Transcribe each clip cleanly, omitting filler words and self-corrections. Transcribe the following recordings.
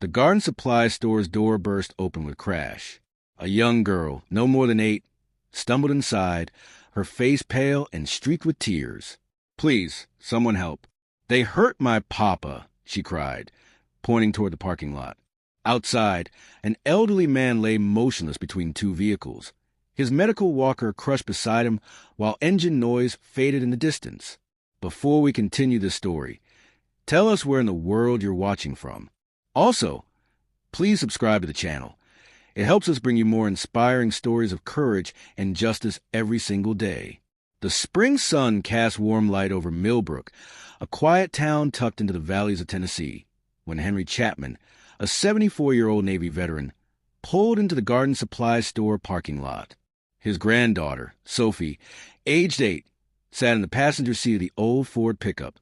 The garden supply store's door burst open with a crash. A young girl, no more than 8, stumbled inside, her face pale and streaked with tears. "Please, someone help. They hurt my papa," she cried, pointing toward the parking lot. Outside, an elderly man lay motionless between 2 vehicles, his medical walker crushed beside him while engine noise faded in the distance. Before we continue this story, tell us where in the world you're watching from. Also, please subscribe to the channel. It helps us bring you more inspiring stories of courage and justice every single day. The spring sun cast warm light over Millbrook, a quiet town tucked into the valleys of Tennessee, when Henry Chapman, a 74-year-old Navy veteran, pulled into the garden supply store parking lot. His granddaughter, Sophie, aged 8, sat in the passenger seat of the old Ford pickup,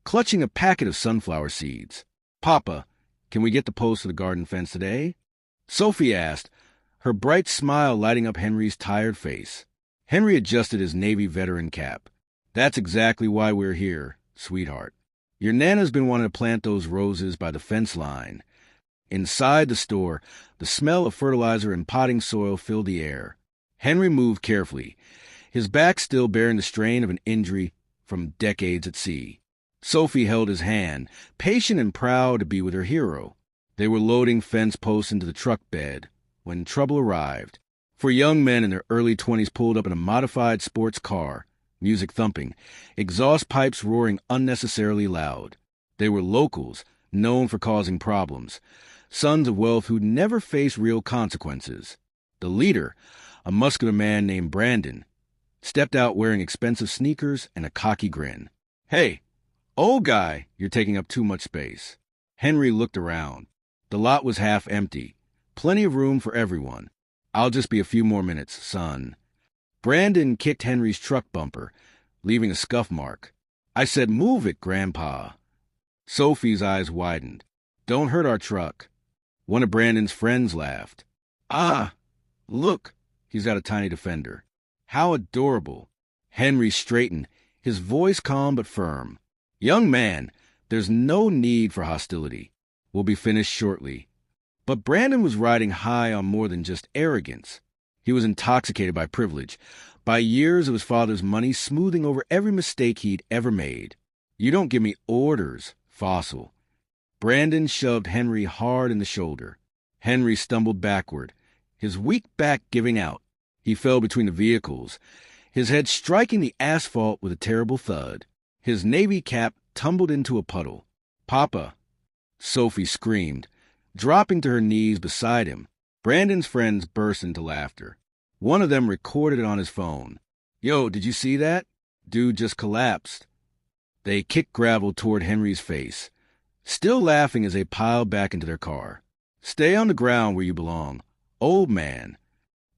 clutching a packet of sunflower seeds. "Papa, can we get the post to the garden fence today?" Sophie asked, her bright smile lighting up Henry's tired face. Henry adjusted his Navy veteran cap. "That's exactly why we're here, sweetheart. Your Nana's been wanting to plant those roses by the fence line." Inside the store, the smell of fertilizer and potting soil filled the air. Henry moved carefully, his back still bearing the strain of an injury from decades at sea. Sophie held his hand, patient and proud to be with her hero. They were loading fence posts into the truck bed when trouble arrived. 4 young men in their early 20s pulled up in a modified sports car, music thumping, exhaust pipes roaring unnecessarily loud. They were locals, known for causing problems, sons of wealth who never faced real consequences. The leader, a muscular man named Brandon, stepped out wearing expensive sneakers and a cocky grin. "Hey, old guy, you're taking up too much space." Henry looked around. The lot was half empty, plenty of room for everyone. "I'll just be a few more minutes, son." Brandon kicked Henry's truck bumper, leaving a scuff mark. "I said move it, Grandpa." Sophie's eyes widened. "Don't hurt our truck." One of Brandon's friends laughed. "Ah, look, he's got a tiny Defender. How adorable." Henry straightened, his voice calm but firm. "Young man, there's no need for hostility. We'll be finished shortly." But Brandon was riding high on more than just arrogance. He was intoxicated by privilege, by years of his father's money smoothing over every mistake he'd ever made. "You don't give me orders, fossil." Brandon shoved Henry hard in the shoulder. Henry stumbled backward, his weak back giving out. He fell between the vehicles, his head striking the asphalt with a terrible thud. His Navy cap tumbled into a puddle. "Papa!" Sophie screamed, dropping to her knees beside him. Brandon's friends burst into laughter. One of them recorded it on his phone. "Yo, did you see that? Dude just collapsed." They kicked gravel toward Henry's face, still laughing as they piled back into their car. "Stay on the ground where you belong, old man,"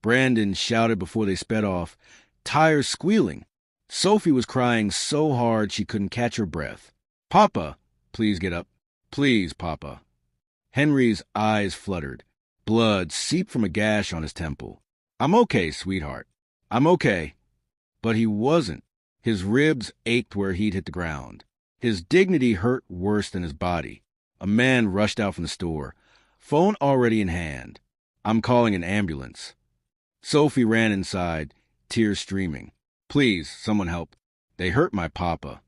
Brandon shouted before they sped off, tires squealing. Sophie was crying so hard she couldn't catch her breath. "Papa, please get up. Please, Papa." Henry's eyes fluttered. Blood seeped from a gash on his temple. "I'm okay, sweetheart. I'm okay." But he wasn't. His ribs ached where he'd hit the ground. His dignity hurt worse than his body. A man rushed out from the store, phone already in hand. "I'm calling an ambulance." Sophie ran inside, tears streaming. "Please, someone help. They hurt my papa."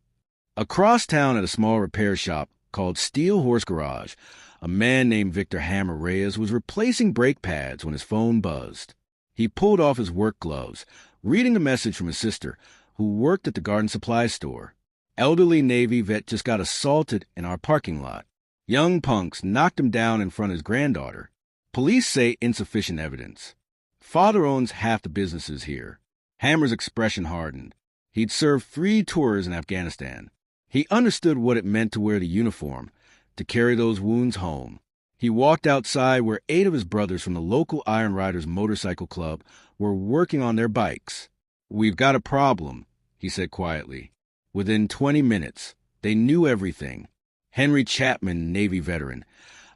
Across town at a small repair shop called Steel Horse Garage, a man named Victor Hammer Reyes was replacing brake pads when his phone buzzed. He pulled off his work gloves, reading the message from his sister, who worked at the garden supply store. "Elderly Navy vet just got assaulted in our parking lot. Young punks knocked him down in front of his granddaughter. Police say insufficient evidence. Father owns half the businesses here." Hammer's expression hardened. He'd served 3 tours in Afghanistan. He understood what it meant to wear the uniform, to carry those wounds home. He walked outside where 8 of his brothers from the local Iron Riders motorcycle club were working on their bikes. "We've got a problem," he said quietly. Within 20 minutes, they knew everything. Henry Chapman, Navy veteran,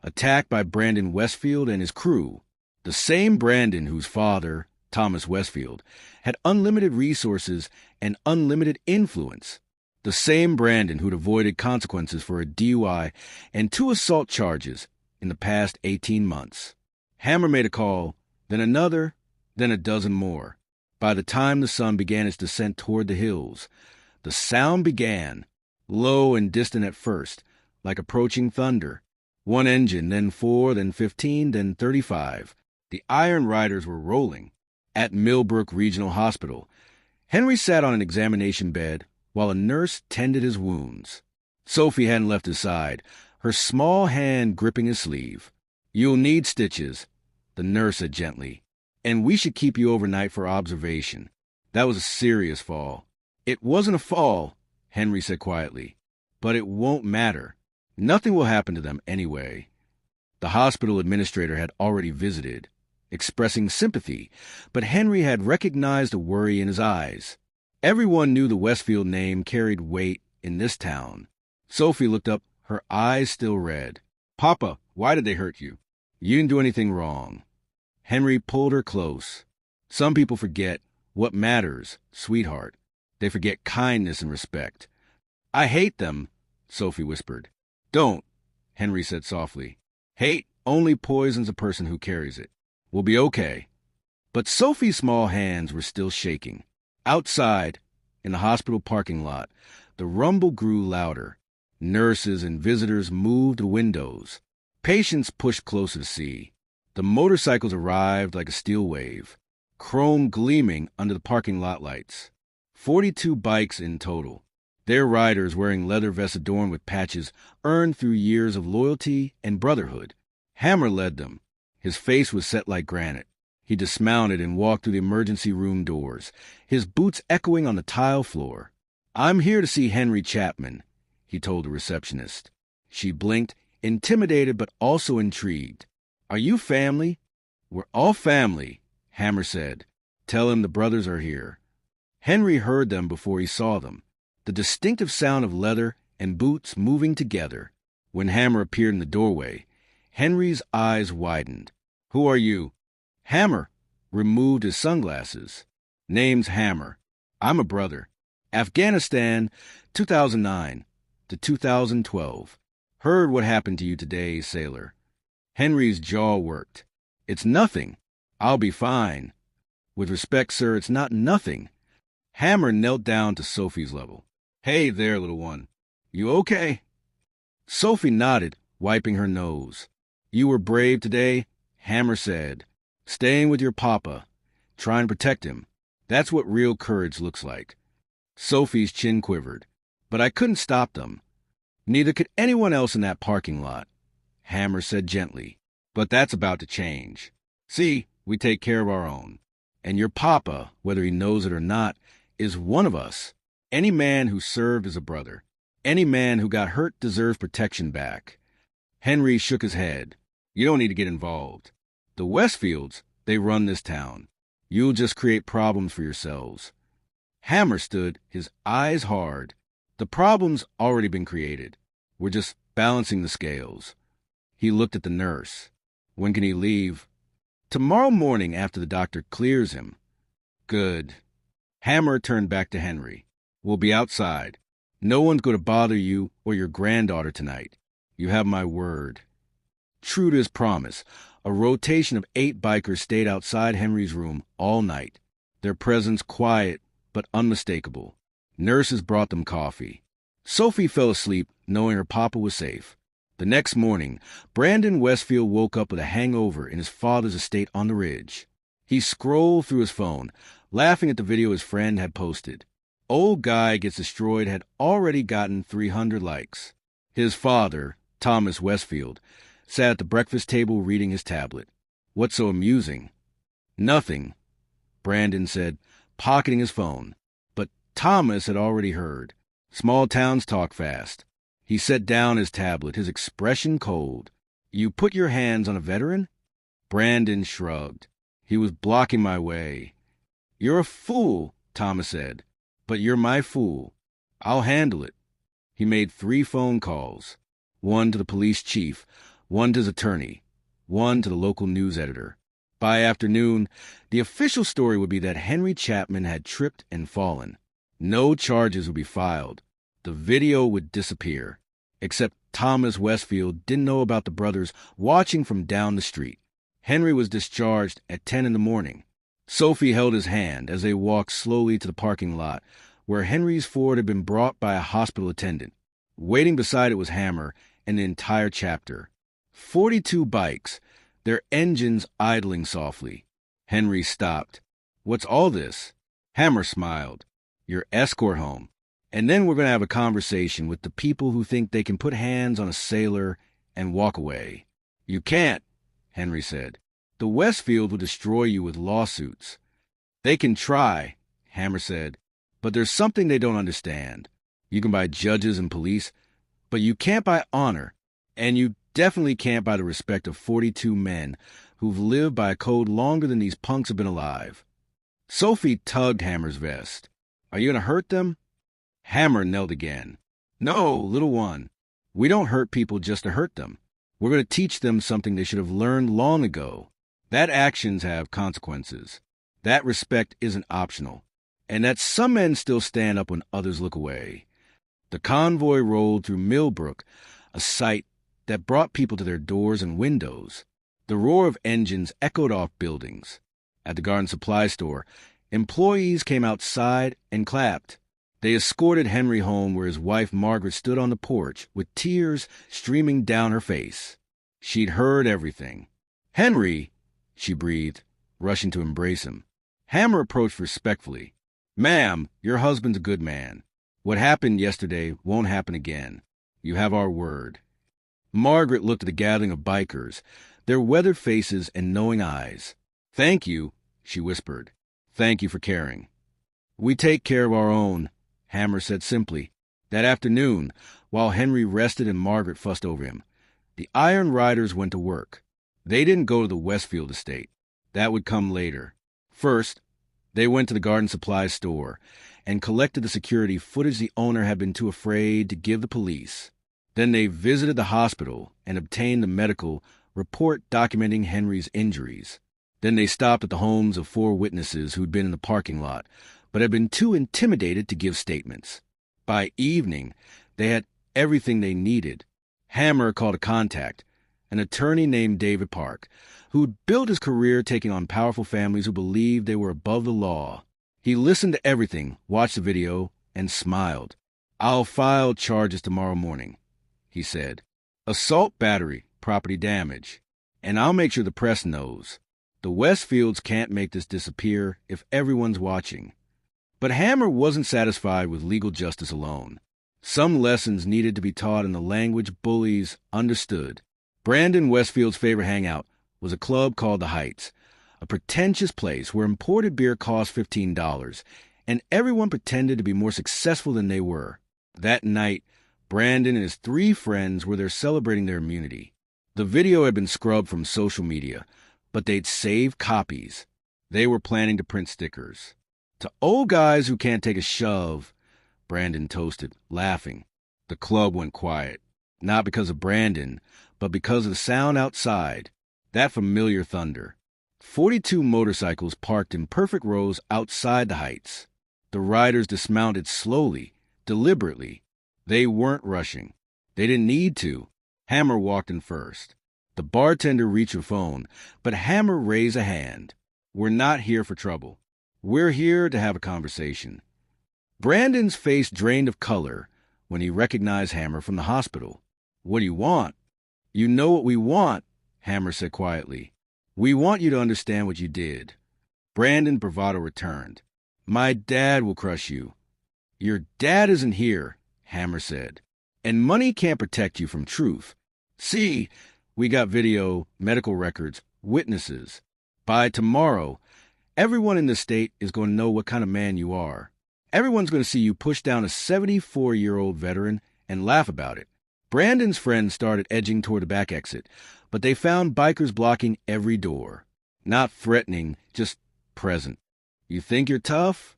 attacked by Brandon Westfield and his crew. The same Brandon whose father, Thomas Westfield, had unlimited resources and unlimited influence. The same Brandon who'd avoided consequences for a DUI and 2 assault charges, in the past 18 months. Hammer made a call, then another, then a dozen more. By the time the sun began its descent toward the hills, the sound began, low and distant at first, like approaching thunder. One engine, then 4, then 15, then 35. The Iron Riders were rolling. At Millbrook Regional Hospital, Henry sat on an examination bed while a nurse tended his wounds. Sophie hadn't left his side, her small hand gripping his sleeve. "You'll need stitches," the nurse said gently, "and we should keep you overnight for observation. That was a serious fall." "It wasn't a fall," Henry said quietly, "but it won't matter. Nothing will happen to them anyway." The hospital administrator had already visited, expressing sympathy, but Henry had recognized the worry in his eyes. Everyone knew the Westfield name carried weight in this town. Sophie looked up, her eyes still red. "Papa, why did they hurt you?" "You didn't do anything wrong." Henry pulled her close. "Some people forget what matters, sweetheart. They forget kindness and respect." "I hate them," Sophie whispered. "Don't," Henry said softly. "Hate only poisons a person who carries it. We'll be okay." But Sophie's small hands were still shaking. Outside, in the hospital parking lot, the rumble grew louder. Nurses and visitors moved the windows. Patients pushed closer to see. The motorcycles arrived like a steel wave, chrome gleaming under the parking lot lights. 42 bikes in total. Their riders wearing leather vests adorned with patches earned through years of loyalty and brotherhood. Hammer led them. His face was set like granite. He dismounted and walked through the emergency room doors, his boots echoing on the tile floor. "I'm here to see Henry Chapman," he told the receptionist. She blinked, intimidated but also intrigued. "Are you family?" "We're all family," Hammer said. "Tell him the brothers are here." Henry heard them before he saw them, the distinctive sound of leather and boots moving together. When Hammer appeared in the doorway, Henry's eyes widened. "Who are you?" Hammer removed his sunglasses. "Name's Hammer. I'm a brother. Afghanistan, 2009 to 2012. Heard what happened to you today, sailor." Henry's jaw worked. "It's nothing. I'll be fine." "With respect, sir, it's not nothing." Hammer knelt down to Sophie's level. "Hey there, little one. You okay?" Sophie nodded, wiping her nose. "You were brave today," Hammer said. "Staying with your papa. Trying to protect him. That's what real courage looks like." Sophie's chin quivered. "But I couldn't stop them. Neither could anyone else in that parking lot," Hammer said gently. "But that's about to change. See, we take care of our own. And your papa, whether he knows it or not, is one of us. Any man who served is a brother. Any man who got hurt deserves protection back." Henry shook his head. "You don't need to get involved. The Westfields, they run this town. You'll just create problems for yourselves." Hammer stood, his eyes hard. "The problem's already been created. We're just balancing the scales." He looked at the nurse. "When can he leave?" "Tomorrow morning after the doctor clears him." "Good." Hammer turned back to Henry. "We'll be outside. No one's going to bother you or your granddaughter tonight. You have my word." True to his promise, a rotation of 8 bikers stayed outside Henry's room all night, their presence quiet but unmistakable. Nurses brought them coffee. Sophie fell asleep knowing her papa was safe. The next morning, Brandon Westfield woke up with a hangover in his father's estate on the ridge. He scrolled through his phone, laughing at the video his friend had posted. "Old Guy Gets Destroyed" had already gotten 300 likes. His father, Thomas Westfield, sat at the breakfast table reading his tablet. "What's so amusing?" "Nothing," Brandon said, pocketing his phone. But Thomas had already heard. Small towns talk fast. He set down his tablet, his expression cold. "You put your hands on a veteran?" Brandon shrugged. "He was blocking my way." "You're a fool," Thomas said. "But you're my fool. I'll handle it." He made 3 phone calls. One to the police chief, one to his attorney, one to the local news editor. By afternoon, the official story would be that Henry Chapman had tripped and fallen. No charges would be filed. The video would disappear. except Thomas Westfield didn't know about the brothers watching from down the street. Henry was discharged at 10 in the morning. Sophie held his hand as they walked slowly to the parking lot, where Henry's Ford had been brought by a hospital attendant. Waiting beside it was Hammer and the entire chapter. 42 bikes, their engines idling softly. Henry stopped. "What's all this?" Hammer smiled. "Your escort home. And then we're going to have a conversation with the people who think they can put hands on a sailor and walk away." "You can't," Henry said. "The Westfield will destroy you with lawsuits." "They can try," Hammer said, "but there's something they don't understand. You can buy judges and police, but you can't buy honor, and you definitely can't buy the respect of 42 men who've lived by a code longer than these punks have been alive." Sophie tugged Hammer's vest. "Are you going to hurt them?" Hammer knelt again. "No, little one. We don't hurt people just to hurt them. We're going to teach them something they should have learned long ago. That actions have consequences. That respect isn't optional. And that some men still stand up when others look away." The convoy rolled through Millbrook, a sight that brought people to their doors and windows. The roar of engines echoed off buildings. At the garden supply store, employees came outside and clapped. They escorted Henry home, where his wife Margaret stood on the porch with tears streaming down her face. She'd heard everything. "Henry," she breathed, rushing to embrace him. Hammer approached respectfully. "Ma'am, your husband's a good man. What happened yesterday won't happen again. You have our word." Margaret looked at the gathering of bikers, their weathered faces and knowing eyes. "Thank you," she whispered. "Thank you for caring." "We take care of our own," Hammer said simply. That afternoon, while Henry rested and Margaret fussed over him, the Iron Riders went to work. They didn't go to the Westfield estate. That would come later. First, they went to the garden supply store and collected the security footage the owner had been too afraid to give the police. Then they visited the hospital and obtained the medical report documenting Henry's injuries. Then they stopped at the homes of 4 witnesses who'd been in the parking lot, but had been too intimidated to give statements. By evening, they had everything they needed. Hammer called a contact, an attorney named David Park, who'd built his career taking on powerful families who believed they were above the law. He listened to everything, watched the video, and smiled. "I'll file charges tomorrow morning," he said. "Assault, battery, property damage. And I'll make sure the press knows. The Westfields can't make this disappear if everyone's watching." But Hammer wasn't satisfied with legal justice alone. Some lessons needed to be taught in the language bullies understood. Brandon Westfield's favorite hangout was a club called the Heights, a pretentious place where imported beer cost $15, and everyone pretended to be more successful than they were. That night, Brandon and his 3 friends were there celebrating their immunity. The video had been scrubbed from social media, but they'd saved copies. They were planning to print stickers. "To old guys who can't take a shove," Brandon toasted, laughing. The club went quiet, not because of Brandon, but because of the sound outside, that familiar thunder. 42 motorcycles parked in perfect rows outside the Heights. The riders dismounted slowly, deliberately. They weren't rushing. They didn't need to. Hammer walked in first. The bartender reached her phone, but Hammer raised a hand. "We're not here for trouble. We're here to have a conversation." Brandon's face drained of color when he recognized Hammer from the hospital. "What do you want?" "You know what we want," Hammer said quietly. "We want you to understand what you did." Brandon's bravado returned. "My dad will crush you." "Your dad isn't here," Hammer said. "And money can't protect you from truth. See, we got video, medical records, witnesses. By tomorrow, everyone in the state is going to know what kind of man you are. Everyone's going to see you push down a 74-year-old veteran and laugh about it." Brandon's friends started edging toward the back exit, but they found bikers blocking every door. Not threatening, just present. "You think you're tough?"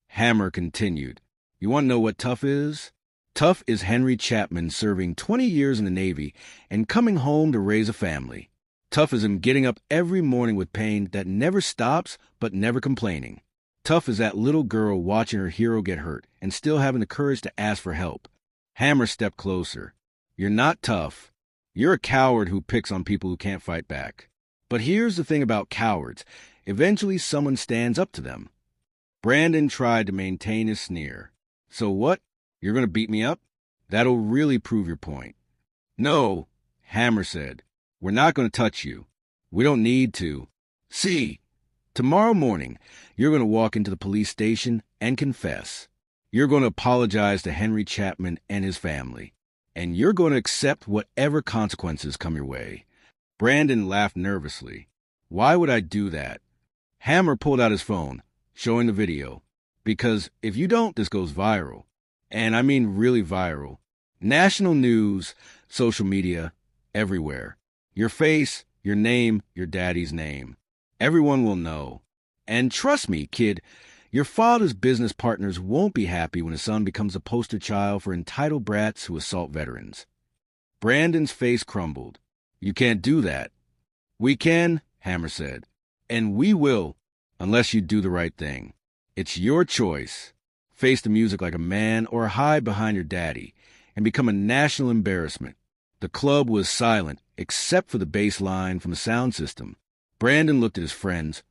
Hammer continued. "You want to know what tough is? Tough is Henry Chapman serving 20 years in the Navy and coming home to raise a family. Tough is him getting up every morning with pain that never stops but never complaining. Tough is that little girl watching her hero get hurt and still having the courage to ask for help." Hammer stepped closer. You're not tough. You're a coward who picks on people who can't fight back. But here's the thing about cowards. Eventually someone stands up to them. Brandon tried to maintain his sneer. So what? You're going to beat me up? That'll really prove your point. No, Hammer said. We're not going to touch you. We don't need to. See, tomorrow morning, you're going to walk into the police station and confess. You're going to apologize to Henry Chapman and his family. And you're going to accept whatever consequences come your way. Brandon laughed nervously. Why would I do that? Hammer pulled out his phone, showing the video. Because if you don't, this goes viral. And I mean really viral. National news, social media, everywhere. Your face, your name, your daddy's name. Everyone will know. And trust me, kid, your father's business partners won't be happy when his son becomes a poster child for entitled brats who assault veterans. Brandon's face crumbled. You can't do that. We can, Hammer said. And we will, unless you do the right thing. It's your choice. Face the music like a man or hide behind your daddy and become a national embarrassment. The club was silent, except for the bass line from the sound system. Brandon looked at his friends,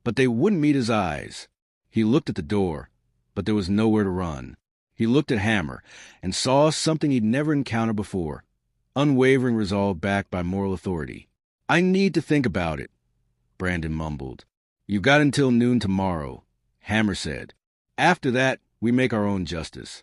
but they wouldn't meet his eyes. He looked at the door, but there was nowhere to run. He looked at Hammer and saw something he'd never encountered before, unwavering resolve backed by moral authority. I need to think about it, Brandon mumbled. You've got until noon tomorrow, Hammer said. After that, we make our own justice.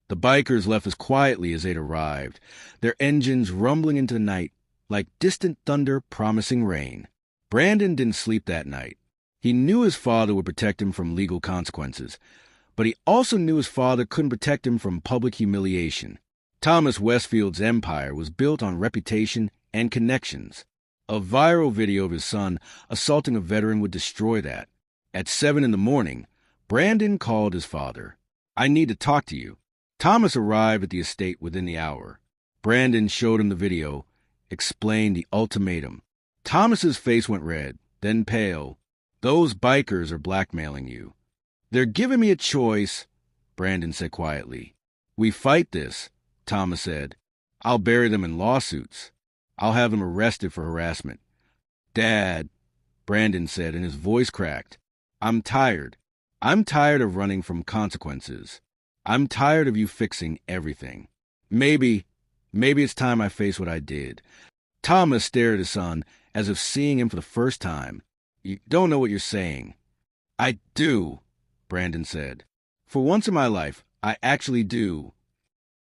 The bikers left as quietly as they'd arrived, their engines rumbling into the night like distant thunder promising rain. Brandon didn't sleep that night. He knew his father would protect him from legal consequences, but he also knew his father couldn't protect him from public humiliation. Thomas Westfield's empire was built on reputation and connections. A viral video of his son assaulting a veteran would destroy that. At 7 a.m, Brandon called his father. I need to talk to you. Thomas arrived at the estate within the hour. Brandon showed him the video, explained the ultimatum. Thomas's face went red, then pale. Those bikers are blackmailing you. They're giving me a choice, Brandon said quietly. We fight this, Thomas said. I'll bury them in lawsuits. I'll have them arrested for harassment. Dad, Brandon said, and his voice cracked. I'm tired. I'm tired of running from consequences. I'm tired of you fixing everything. Maybe it's time I face what I did. Thomas stared at his son as if seeing him for the first time. You don't know what you're saying. I do, Brandon said. For once in my life, I actually do.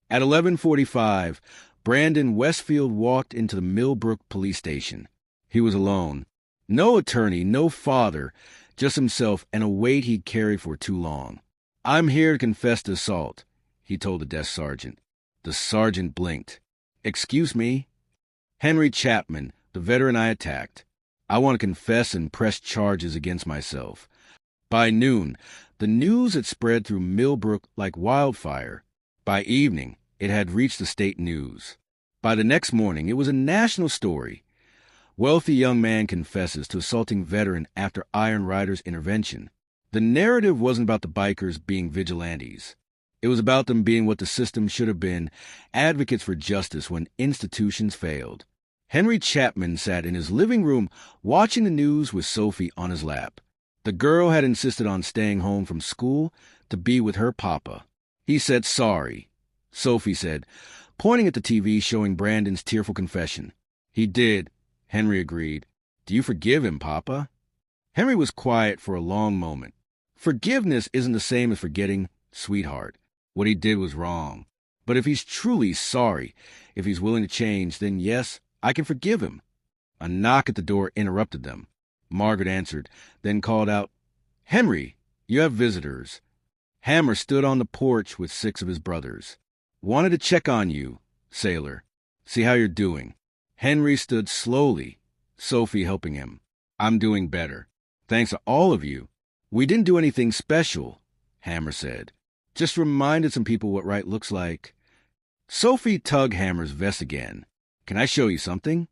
At 11:45, Brandon Westfield walked into the Millbrook police station. He was alone. No attorney, no father, just himself and a weight he'd carried for too long. I'm here to confess the assault, he told the desk sergeant. The sergeant blinked. Excuse me? Henry Chapman, the veteran I attacked. I want to confess and press charges against myself. By noon, the news had spread through Millbrook like wildfire. By evening, it had reached the state news. By the next morning, it was a national story. Wealthy young man confesses to assaulting veteran after Iron Rider's intervention. The narrative wasn't about the bikers being vigilantes. It was about them being what the system should have been, advocates for justice when institutions failed. Henry Chapman sat in his living room watching the news with Sophie on his lap. The girl had insisted on staying home from school to be with her papa. He said sorry, Sophie said, pointing at the TV showing Brandon's tearful confession. He did, Henry agreed. Do you forgive him, Papa? Henry was quiet for a long moment. Forgiveness isn't the same as forgetting, sweetheart. What he did was wrong. But if he's truly sorry, if he's willing to change, then yes, I can forgive him. A knock at the door interrupted them. Margaret answered, then called out, Henry, you have visitors. Hammer stood on the porch with 6 of his brothers. Wanted to check on you, sailor. See how you're doing. Henry stood slowly, Sophie helping him. I'm doing better. Thanks to all of you. We didn't do anything special, Hammer said. Just reminded some people what right looks like. Sophie tugged Hammer's vest again. Can I show you something?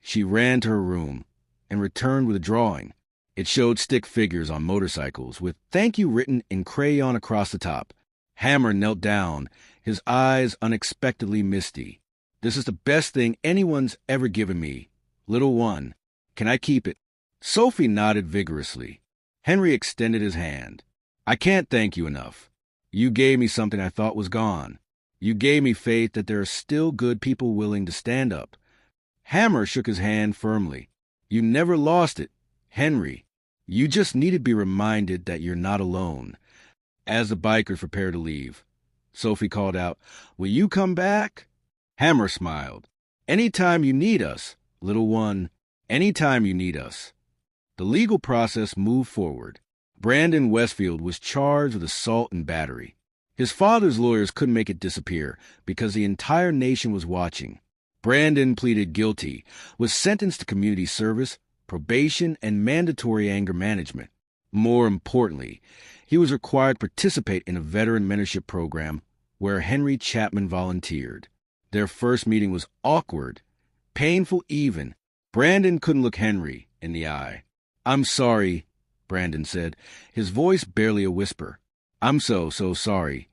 She ran to her room and returned with a drawing. It showed stick figures on motorcycles with thank you written in crayon across the top. Hammer knelt down, his eyes unexpectedly misty. This is the best thing anyone's ever given me. Little one, can I keep it?" Sophie nodded vigorously. Henry extended his hand. "I can't thank you enough. You gave me something I thought was gone. You gave me faith that there are still good people willing to stand up." Hammer shook his hand firmly. "You never lost it, Henry. You just need to be reminded that you're not alone." As the bikers prepared to leave, Sophie called out, "Will you come back?" Hammer smiled. "Anytime you need us, little one, anytime you need us." The legal process moved forward. Brandon Westfield was charged with assault and battery. His father's lawyers couldn't make it disappear because the entire nation was watching. Brandon pleaded guilty, was sentenced to community service, probation, and mandatory anger management. More importantly, he was required to participate in a veteran mentorship program where Henry Chapman volunteered. Their first meeting was awkward, painful even. Brandon couldn't look Henry in the eye. "I'm sorry," Brandon said, his voice barely a whisper. "I'm so sorry."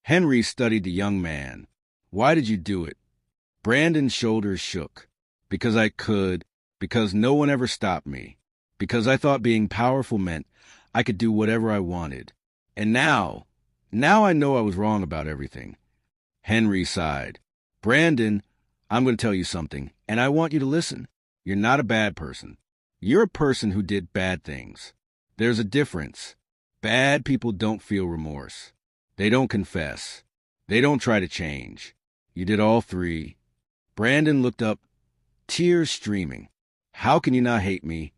Henry studied the young man. "Why did you do it?" Brandon's shoulders shook. "Because I could, because no one ever stopped me, because I thought being powerful meant I could do whatever I wanted. And now I know I was wrong about everything." Henry sighed. "Brandon, I'm going to tell you something, and I want you to listen. You're not a bad person. You're a person who did bad things. There's a difference. Bad people don't feel remorse. They don't confess. They don't try to change. You did all three." Brandon looked up, tears streaming. "How can you not hate me?"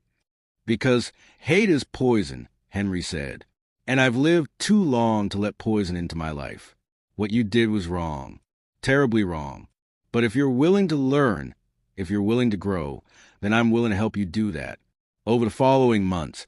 "Because hate is poison," Henry said. "And I've lived too long to let poison into my life. What you did was wrong. Terribly wrong. But if you're willing to learn, if you're willing to grow, then I'm willing to help you do that." Over the following months,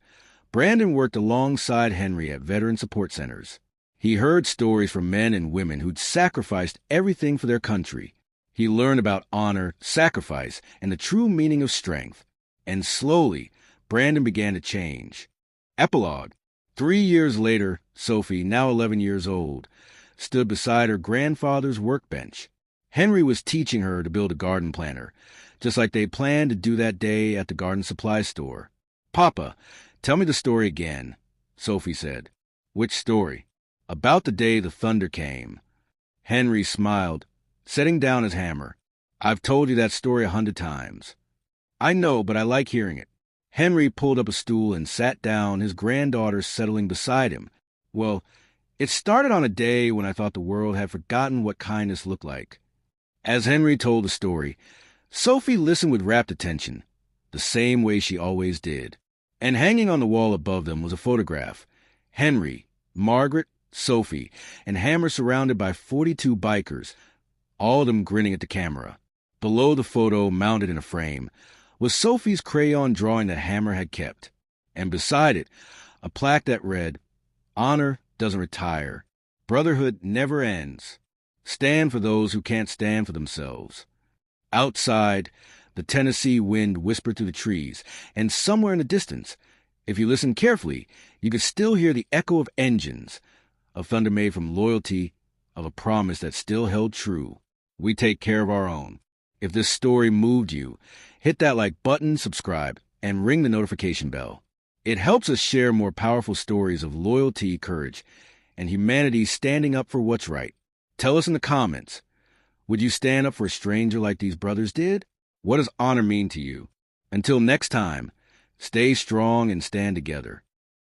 Brandon worked alongside Henry at veteran support centers. He heard stories from men and women who'd sacrificed everything for their country. He learned about honor, sacrifice, and the true meaning of strength. And slowly, Brandon began to change. Epilogue. 3 years later, Sophie, now 11 years old, stood beside her grandfather's workbench. Henry was teaching her to build a garden planter, just like they planned to do that day at the garden supply store. "Papa, tell me the story again," Sophie said. "Which story?" "About the day the thunder came." Henry smiled, setting down his hammer. "I've told you that story 100 times." "I know, but I like hearing it." Henry pulled up a stool and sat down, his granddaughter settling beside him. "Well, it started on a day when I thought the world had forgotten what kindness looked like." As Henry told the story, Sophie listened with rapt attention, the same way she always did. And hanging on the wall above them was a photograph. Henry, Margaret, Sophie, and Hammer surrounded by 42 bikers, all of them grinning at the camera. Below the photo, mounted in a frame, was Sophie's crayon drawing that Hammer had kept. And beside it, a plaque that read, "Honor doesn't retire. Brotherhood never ends. Stand for those who can't stand for themselves." Outside, the Tennessee wind whispered through the trees, and somewhere in the distance, if you listened carefully, you could still hear the echo of engines, of thunder made from loyalty, of a promise that still held true. We take care of our own. If this story moved you, hit that like button, subscribe, and ring the notification bell. It helps us share more powerful stories of loyalty, courage, and humanity standing up for what's right. Tell us in the comments, would you stand up for a stranger like these brothers did? What does honor mean to you? Until next time, stay strong and stand together.